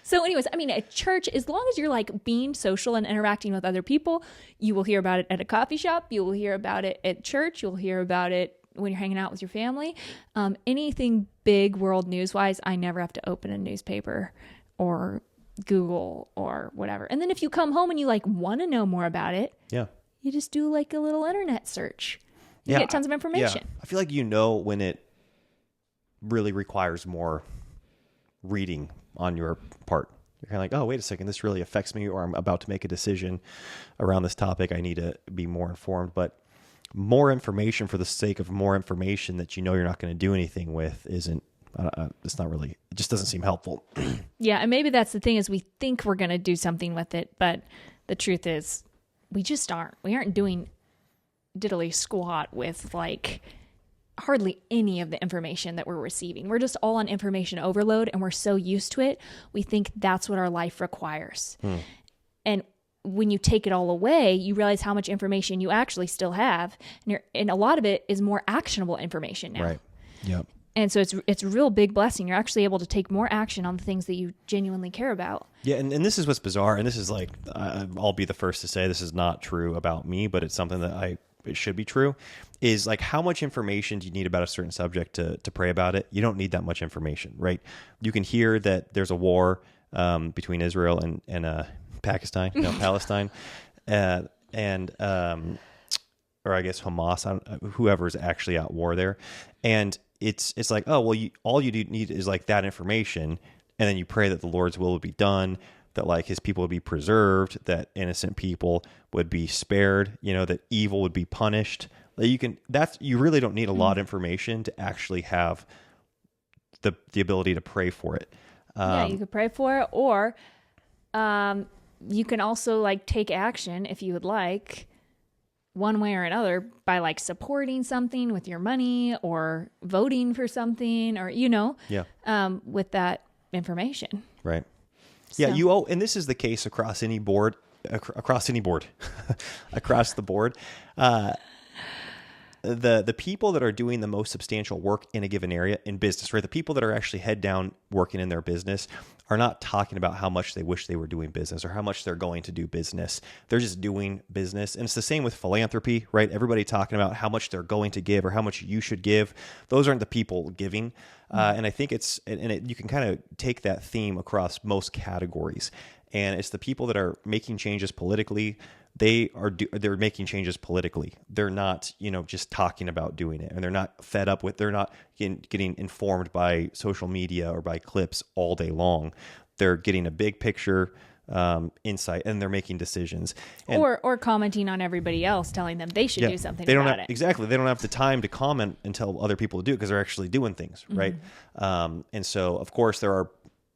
So anyways, I mean, at church, as long as you're like being social and interacting with other people, you will hear about it at a coffee shop. You will hear about it at church. You'll hear about it when you're hanging out with your family. Anything big world news wise, I never have to open a newspaper or Google or whatever. And then if you come home and you like want to know more about it, you just do like a little internet search. You get tons of information. Yeah. I feel like when it really requires more reading on your part. You're kind of like, oh, wait a second, this really affects me, or I'm about to make a decision around this topic. I need to be more informed. But more information for the sake of more information that you're not going to do anything with isn't, it's not really, it just doesn't seem helpful. Yeah, and maybe that's the thing, is we think we're going to do something with it, but the truth is we just aren't. We aren't doing diddly squat with like hardly any of the information that we're receiving. We're just all on information overload, and we're so used to it. We think that's what our life requires. And when you take it all away, you realize how much information you actually still have. And a lot of it is more actionable information now. Right. Yep. And so it's a real big blessing. You're actually able to take more action on the things that you genuinely care about. Yeah, and this is what's bizarre. And this is like, I'll be the first to say this is not true about me, but it's something that it should be true, is like, how much information do you need about a certain subject to pray about it? You don't need that much information, right? You can hear that there's a war between Israel and Pakistan, Palestine, or I guess Hamas, whoever's actually at war there. And it's like, oh, well, all you need is like that information, and then you pray that the Lord's will be done. that like his people would be preserved, that innocent people would be spared, that evil would be punished. That you really don't need a lot of information to actually have the ability to pray for it. You could pray for it, or you can also like take action if you would like, one way or another, by like supporting something with your money or voting for something, or with that information. Right. So. Yeah, and this is the case across the board. The people that are doing the most substantial work in a given area in business, right? The people that are actually head down working in their business are not talking about how much they wish they were doing business or how much they're going to do business. They're just doing business. And it's the same with philanthropy, right? Everybody talking about how much they're going to give or how much you should give. Those aren't the people giving. And I think you can kind of take that theme across most categories. And it's the people that are making changes politically. They're making changes politically. They're not, just talking about doing it, and they're not fed up with. They're not getting informed by social media or by clips all day long. They're getting a big picture insight, and they're making decisions. And, or commenting on everybody else, telling them they should do something about it. Exactly. They don't have the time to comment and tell other people to do it because they're actually doing things, right? And so, of course, there are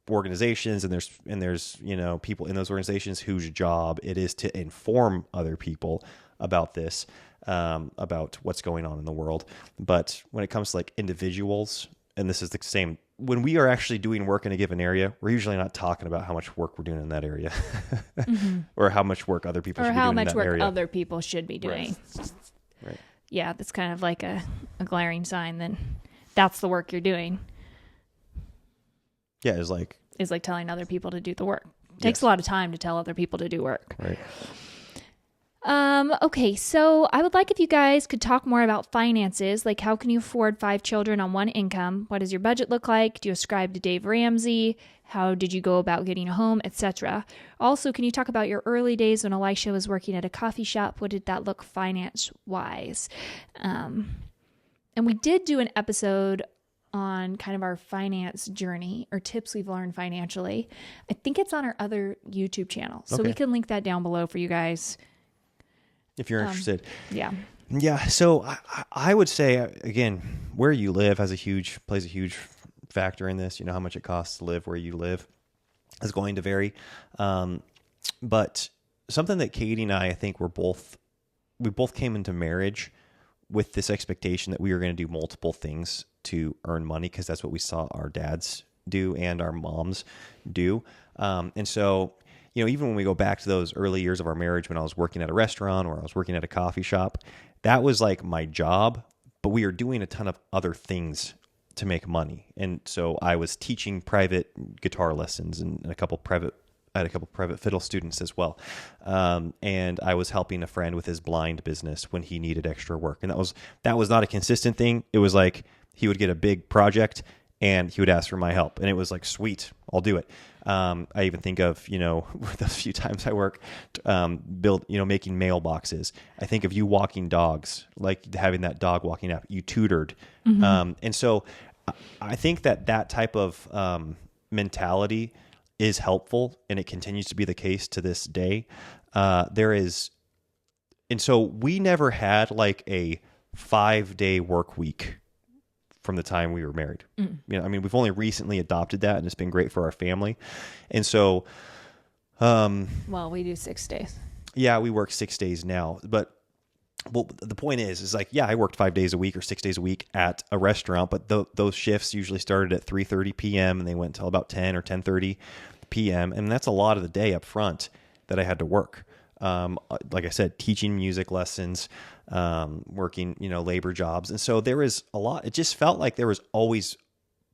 organizations and there's people in those organizations whose job it is to inform other people about this, about what's going on in the world. But when it comes to like individuals, and this is the same, when we are actually doing work in a given area, we're usually not talking about how much work we're doing in that area or how much work other people should be doing in that area. Or how much work other people should be doing. Right. Yeah, that's kind of like a glaring sign then that's the work you're doing. Yeah, it's like telling other people to do the work. It takes a lot of time to tell other people to do work. Right. Okay, so I would like if you guys could talk more about finances, like how can you afford 5 children on one income? What does your budget look like? Do you ascribe to Dave Ramsey? How did you go about getting a home, etc.? Also, can you talk about your early days when Elisha was working at a coffee shop? What did that look finance-wise? And we did do an episode on kind of our finance journey or tips we've learned financially. I think it's on our other YouTube channel. So we can link that down below for you guys if you're interested. Yeah. Yeah. So I would say, again, where you live plays a huge factor in this. How much it costs to live where you live is going to vary. But something that Katie and I think we both came into marriage with this expectation that we were going to do multiple things to earn money, because that's what we saw our dads do and our moms do. And so, even when we go back to those early years of our marriage, when I was working at a restaurant or I was working at a coffee shop, that was like my job, but we were doing a ton of other things to make money. And so I was teaching private guitar lessons and I had a couple private fiddle students as well. And I was helping a friend with his blind business when he needed extra work. And that was not a consistent thing. It was like he would get a big project and he would ask for my help. And it was like, sweet, I'll do it. I even think of, the few times I work, making mailboxes. I think of you walking dogs, like having that dog walking app. You tutored. And so I think that type of mentality is helpful, and it continues to be the case to this day. And so we never had like a 5-day work week from the time we were married. We've only recently adopted that, and it's been great for our family. And so, we do 6 days. Yeah, we work 6 days now, but the point is like, I worked 5 days a week or 6 days a week at a restaurant, but those shifts usually started at 3:30 p.m. and they went till about 10 or 10:30 p.m. And that's a lot of the day up front that I had to work. Like I said, teaching music lessons, working, labor jobs. And so there is a lot. It just felt like there was always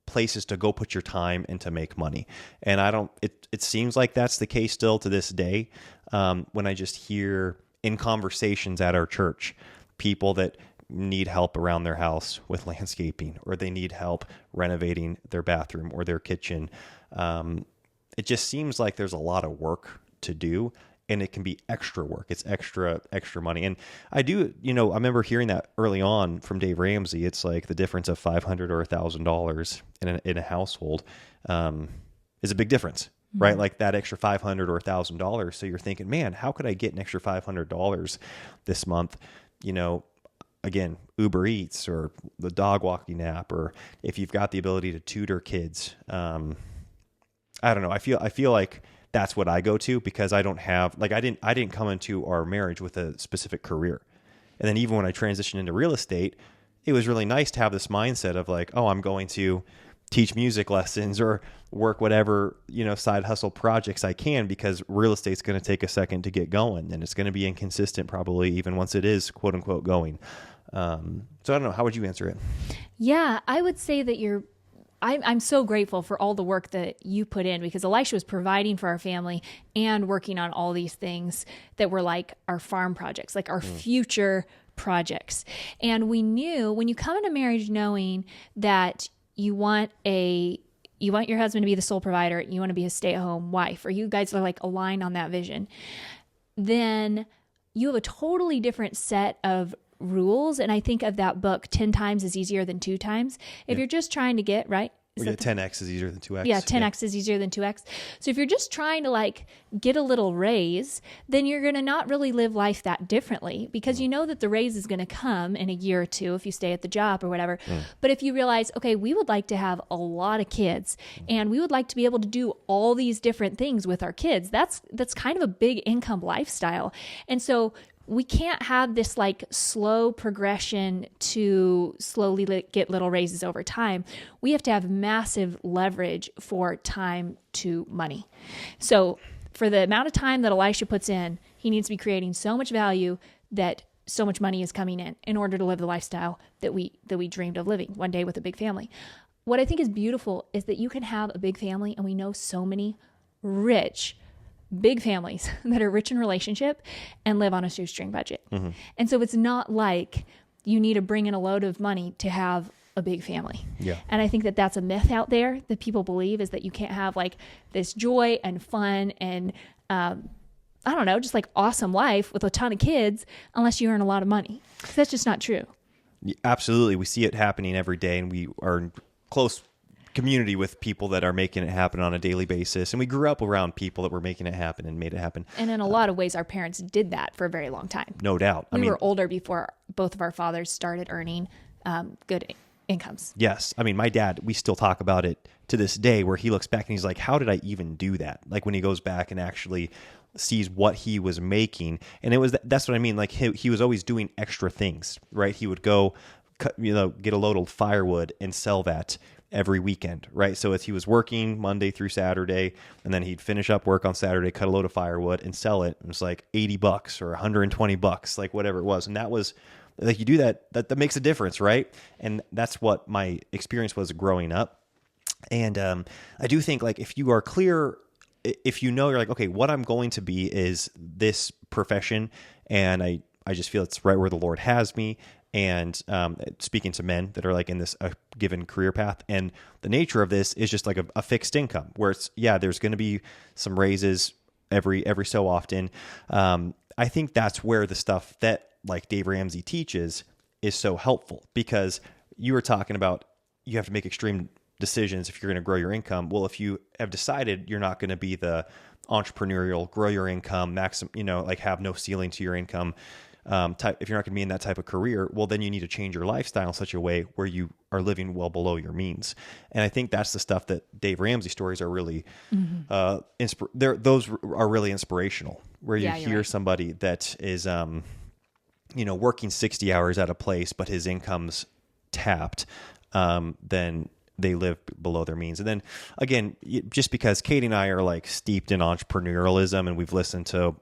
places to go put your time and to make money. And it seems like that's the case still to this day. When I just hear in conversations at our church, people that need help around their house with landscaping, or they need help renovating their bathroom or their kitchen. It just seems like there's a lot of work to do, and it can be extra work. It's extra money. And I do, I remember hearing that early on from Dave Ramsey. It's like the difference of $500 or $1,000 in a household is a big difference. right? Like that extra $500 or $1,000. So you're thinking, man, how could I get an extra $500 this month? You know, again, Uber Eats or the dog walking app, or if you've got the ability to tutor kids. I don't know. I feel like that's what I go to, because I don't have, like, I didn't come into our marriage with a specific career. And then even when I transitioned into real estate, it was really nice to have this mindset of like, oh, I'm going to teach music lessons or work whatever, you know, side hustle projects I can, because real estate's going to take a second to get going, and it's going to be inconsistent probably even once it is quote unquote going. So I don't know. How would you answer it? Yeah, I would say that I'm so grateful for all the work that you put in, because Elisha was providing for our family and working on all these things that were like our farm projects, like our future projects. And we knew when you come into marriage knowing that you want your husband to be the sole provider, you want to be a stay-at-home wife, or you guys are like aligned on that vision, then you have a totally different set of rules. And I think of that book, 10 times is easier than 2 times. If you're just trying to get, right? 10x is easier than 2x. Yeah, 10x is easier than 2x. So if you're just trying to like get a little raise, then you're going to not really live life that differently, because you know that the raise is going to come in a year or two if you stay at the job or whatever. But if you realize, okay, we would like to have a lot of kids and we would like to be able to do all these different things with our kids, that's kind of a big income lifestyle. And so we can't have this like slow progression to slowly get little raises over time. We have to have massive leverage for time to money. So for the amount of time that Elisha puts in, he needs to be creating so much value that so much money is coming in order to live the lifestyle that we dreamed of living one day with a big family. What I think is beautiful is that you can have a big family, and we know so many rich big families that are rich in relationship and live on a shoestring budget. And so it's not like you need to bring in a load of money to have a big family. Yeah. And I think that that's a myth out there that people believe, is that you can't have like this joy and fun and, I don't know, just like awesome life with a ton of kids unless you earn a lot of money. 'Cause that's just not true. Absolutely. We see it happening every day, and we are in close community with people that are making it happen on a daily basis. And we grew up around people that were making it happen and made it happen. And in a lot of ways, our parents did that for a very long time. No doubt. We were older before both of our fathers started earning good incomes. Yes. I mean, my dad, we still talk about it to this day, where he looks back and he's like, how did I even do that? Like when he goes back and actually sees what he was making. And that's what I mean. Like he was always doing extra things, right? He would go, get a load of firewood and sell that every weekend, right? So as he was working Monday through Saturday, and then he'd finish up work on Saturday, cut a load of firewood and sell it. It was like $80 or $120, like whatever it was. And that was like, you do that makes a difference, right? And that's what my experience was growing up. And I do think, like, if you are clear, if you know, you're like, okay, what I'm going to be is this profession, and I just feel it's right where the Lord has me. And speaking to men that are like in this given career path, and the nature of this is just like a fixed income, where it's, there's going to be some raises every so often. I think that's where the stuff that like Dave Ramsey teaches is so helpful, because you were talking about you have to make extreme decisions if you're going to grow your income. Well, if you have decided you're not going to be the entrepreneurial, grow your income, like have no ceiling to your income type, if you're not going to be in that type of career, well, then you need to change your lifestyle in such a way where you are living well below your means. And I think that's the stuff that Dave Ramsey stories are really, those are really inspirational, where you hear somebody that is, working 60 hours at a place, but his income's tapped, then they live below their means. And then again, just because Katie and I are like steeped in entrepreneurialism, and we've listened to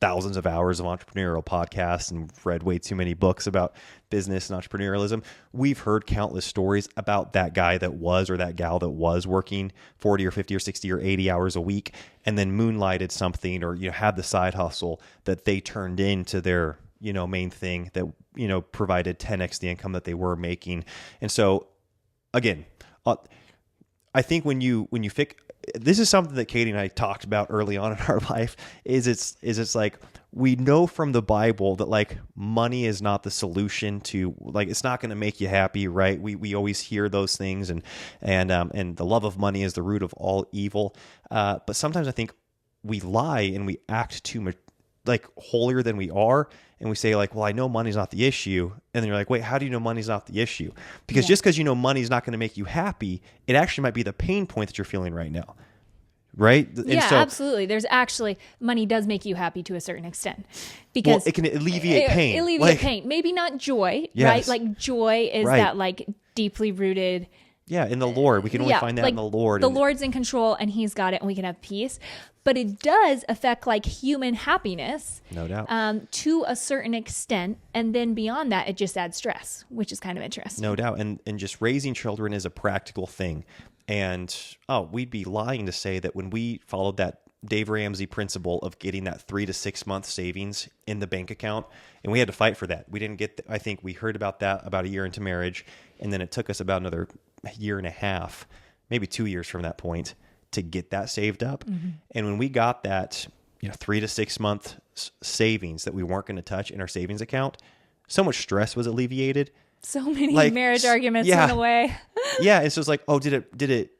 thousands of hours of entrepreneurial podcasts and read way too many books about business and entrepreneurialism, we've heard countless stories about that guy that was, or that gal that was working 40 or 50 or 60 or 80 hours a week, and then moonlighted something, or had the side hustle that they turned into their main thing that provided 10x the income that they were making. And so again, I think when you this is something that Katie and I talked about early on in our life, is it's like, we know from the Bible that like money is not the solution to, like, it's not going to make you happy, right? We always hear those things, and the love of money is the root of all evil. But sometimes I think we lie and we act too much like holier than we are, and we say like, well, I know money's not the issue, and then you're like, wait, how do you know money's not the issue? Because just because you know money's not going to make you happy, it actually might be the pain point that you're feeling right now. Right? Yeah, absolutely. There's actually, money does make you happy to a certain extent, because it can alleviate pain. Alleviate pain. Maybe not joy, right? Like joy is that like deeply rooted. Yeah, in the Lord. We can only find that in the Lord. The Lord's in control and he's got it, and we can have peace. But it does affect like human happiness. No doubt. To a certain extent. And then beyond that, it just adds stress, which is kind of interesting. No doubt. And just raising children is a practical thing. And we'd be lying to say that when we followed that Dave Ramsey principle of getting that 3 to 6 month savings in the bank account, and we had to fight for that. We didn't get, I think we heard about that about a year into marriage, and then it took us about another year and a half, maybe 2 years from that point, to get that saved up. Mm-hmm. And when we got that 3 to 6 month savings that we weren't going to touch in our savings account, so much stress was alleviated. So many marriage arguments went away. Yeah. And so it's like, oh, did it,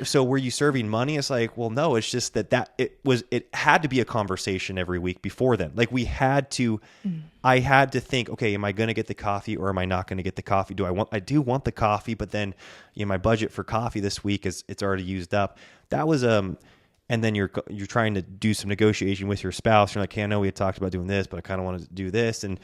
so were you serving money? It's like, well, no, it's just that it had to be a conversation every week before then. Like I had to think, okay, am I going to get the coffee or am I not going to get the coffee? I do want the coffee, but then my budget for coffee this week it's already used up. That was, and then you're trying to do some negotiation with your spouse. You're like, hey, I know we had talked about doing this, but I kind of wanted to do this. And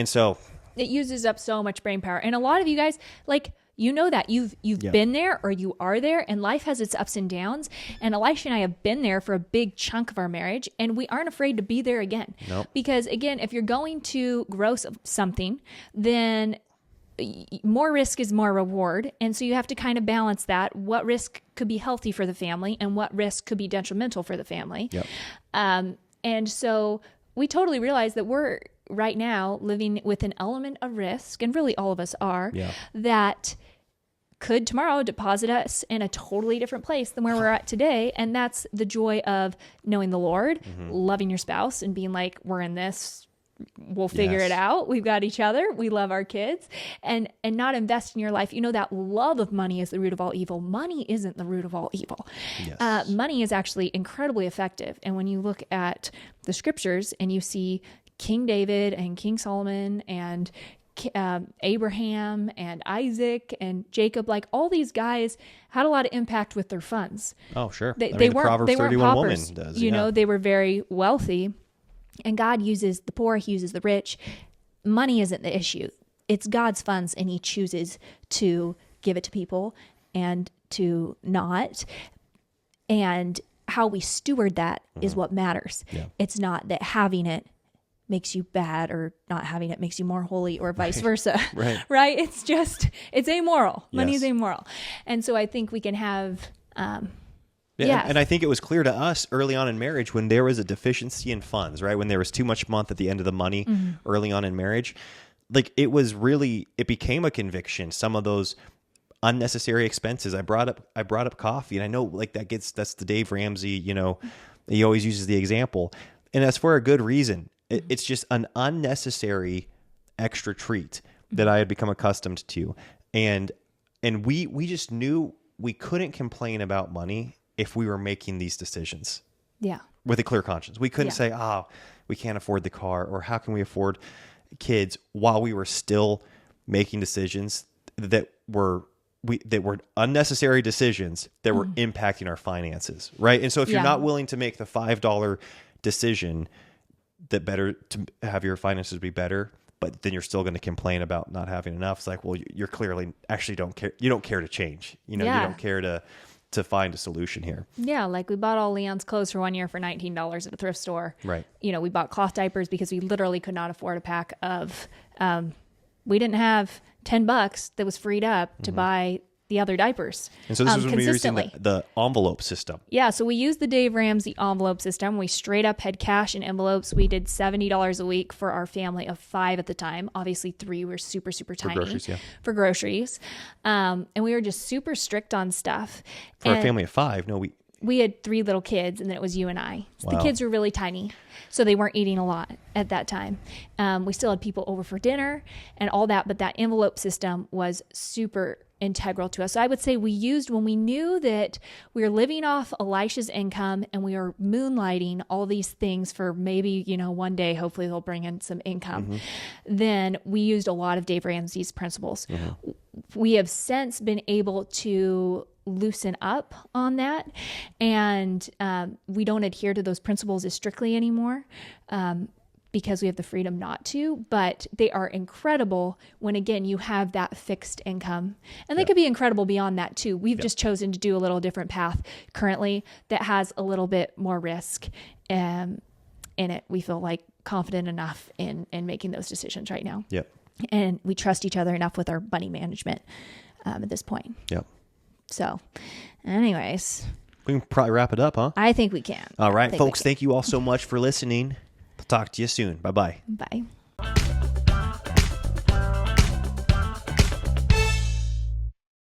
so it uses up so much brain power. And a lot of you guys, like, that you've been there or you are there, and life has its ups and downs. And Elisha and I have been there for a big chunk of our marriage, and we aren't afraid to be there again. Nope. Because again, if you're going to grow something, then more risk is more reward. And so you have to kind of balance that. What risk could be healthy for the family and what risk could be detrimental for the family. Yep. And so we totally realize that we're right now living with an element of risk, and really all of us are, that could tomorrow deposit us in a totally different place than where we're at today. And that's the joy of knowing the Lord, loving your spouse, and being like, we're in this, we'll figure it out. We've got each other. We love our kids, and not invest in your life. That love of money is the root of all evil. Money isn't the root of all evil. Yes. Money is actually incredibly effective. And when you look at the scriptures and you see King David and King Solomon and Abraham and Isaac and Jacob, like all these guys had a lot of impact with their funds. Oh, sure. They weren't Proverbs 31 woman does. They were very wealthy, and God uses the poor, he uses the rich. Money isn't the issue. It's God's funds, and he chooses to give it to people and to not. And how we steward that is what matters. Yeah. It's not that having it makes you bad or not having it makes you more holy, or vice versa. Right? It's amoral. Money is amoral. And so I think we can have, And I think it was clear to us early on in marriage when there was a deficiency in funds, right? When there was too much month at the end of the money early on in marriage, like it became a conviction. Some of those unnecessary expenses. I brought up coffee, and I know like that's the Dave Ramsey, he always uses the example, and that's for a good reason. It's just an unnecessary extra treat that I had become accustomed to. And we just knew we couldn't complain about money if we were making these decisions. Yeah. With a clear conscience. We couldn't say, we can't afford the car, or how can we afford kids, while we were still making decisions that were unnecessary decisions that were impacting our finances. Right. And so if you're not willing to make the $5 decision that better to have your finances be better, but then you're still going to complain about not having enough. It's like, well, you're clearly actually don't care. You don't care to change. You don't care to find a solution here. Yeah. Like we bought all Leon's clothes for 1 year for $19 at a thrift store. Right. We bought cloth diapers because we literally could not afford a pack of, we didn't have $10 that was freed up to buy the other diapers. And so this is when we were using consistently. the envelope system. Yeah, so we used the Dave Ramsey envelope system. We straight up had cash in envelopes. We did $70 a week for our family of 5 at the time. Obviously 3 were super, super tiny. groceries, yeah. For groceries. And we were just super strict on stuff. For a family of 5, no, we had 3 little kids, and then it was you and I. So Wow. the kids were really tiny, so they weren't eating a lot at that time. We still had people over for dinner and all that, but that envelope system was super integral to us. So I would say we used, when we knew that we were living off Elisha's income and we were moonlighting all these things for maybe, one day, hopefully they'll bring in some income, then we used a lot of Dave Ramsey's principles. We have since been able to loosen up on that, and we don't adhere to those principles as strictly anymore because we have the freedom not to, but they are incredible when, again, you have that fixed income, and they could be incredible beyond that too. We've just chosen to do a little different path currently that has a little bit more risk in it. We feel like confident enough in making those decisions right now. Yep. And we trust each other enough with our money management at this point. Yep. So, anyways, We can probably wrap it up, huh? I think we can. All right, folks. Thank you all so much for listening. I'll talk to you soon. Bye-bye. Bye.